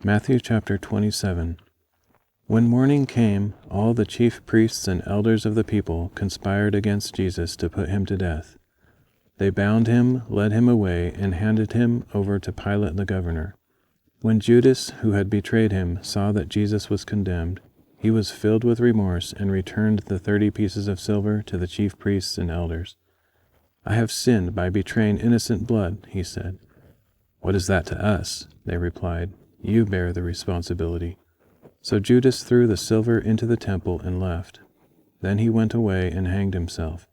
Matthew chapter 27. When morning came, all the chief priests and elders of the people conspired against Jesus to put him to death. They bound him, led him away, and handed him over to Pilate the governor. When Judas, who had betrayed him, saw that Jesus was condemned, he was filled with remorse and returned the 30 pieces of silver to the chief priests and elders. "I have sinned by betraying innocent blood," he said. "What is that to us?" they replied. "You bear the responsibility." So Judas threw the silver into the temple and left. Then he went away and hanged himself.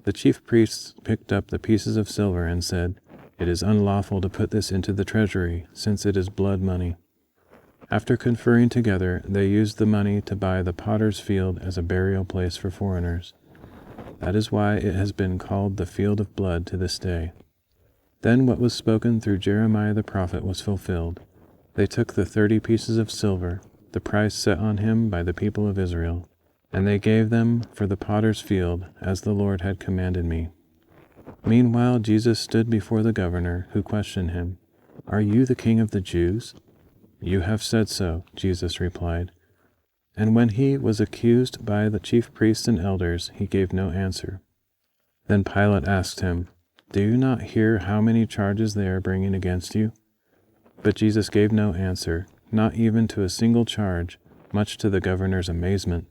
The chief priests picked up the pieces of silver and said, "It is unlawful to put this into the treasury, since it is blood money." After conferring together, they used the money to buy the potter's field as a burial place for foreigners. That is why it has been called the field of blood to this day. Then what was spoken through Jeremiah the prophet was fulfilled. They took the 30 pieces of silver, the price set on him by the people of Israel, and they gave them for the potter's field, as the Lord had commanded me. Meanwhile Jesus stood before the governor, who questioned him, "Are you the king of the Jews?" "You have said so," Jesus replied. And when he was accused by the chief priests and elders, he gave no answer. Then Pilate asked him, "Do you not hear how many charges they are bringing against you?" But Jesus gave no answer, not even to a single charge, much to the governor's amazement.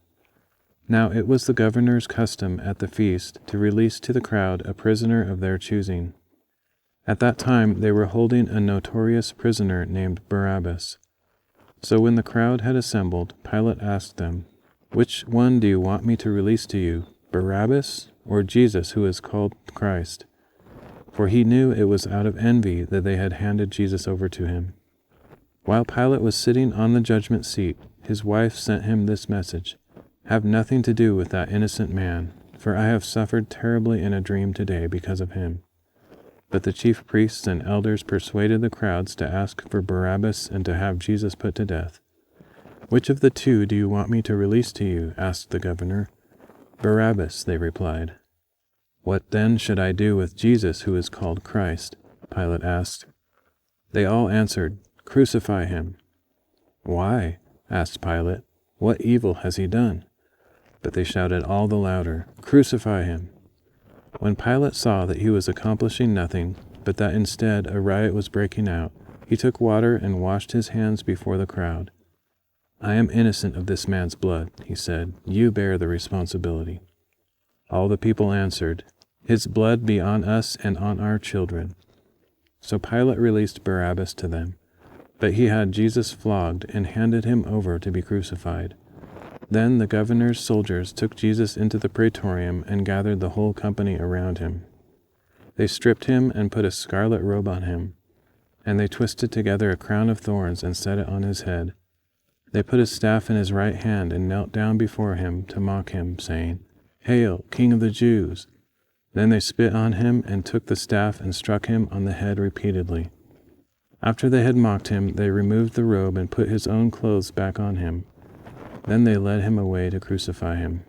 Now it was the governor's custom at the feast to release to the crowd a prisoner of their choosing. At that time they were holding a notorious prisoner named Barabbas. So when the crowd had assembled, Pilate asked them, "Which one do you want me to release to you, Barabbas or Jesus, who is called Christ?" For he knew it was out of envy that they had handed Jesus over to him. While Pilate was sitting on the judgment seat, his wife sent him this message, "Have nothing to do with that innocent man, for I have suffered terribly in a dream today because of him." But the chief priests and elders persuaded the crowds to ask for Barabbas and to have Jesus put to death. "Which of the two do you want me to release to you?" asked the governor. "Barabbas," they replied. "What then should I do with Jesus, who is called Christ?" Pilate asked. They all answered, "Crucify him." "Why?" asked Pilate. "What evil has he done?" But they shouted all the louder, "Crucify him." When Pilate saw that he was accomplishing nothing, but that instead a riot was breaking out, he took water and washed his hands before the crowd. "I am innocent of this man's blood," he said. "You bear the responsibility." All the people answered, "His blood be on us and on our children." So Pilate released Barabbas to them, but he had Jesus flogged and handed him over to be crucified. Then the governor's soldiers took Jesus into the praetorium and gathered the whole company around him. They stripped him and put a scarlet robe on him, and they twisted together a crown of thorns and set it on his head. They put his staff in his right hand and knelt down before him to mock him, saying, "Hail, King of the Jews!" Then they spit on him and took the staff and struck him on the head repeatedly. After they had mocked him, they removed the robe and put his own clothes back on him. Then they led him away to crucify him.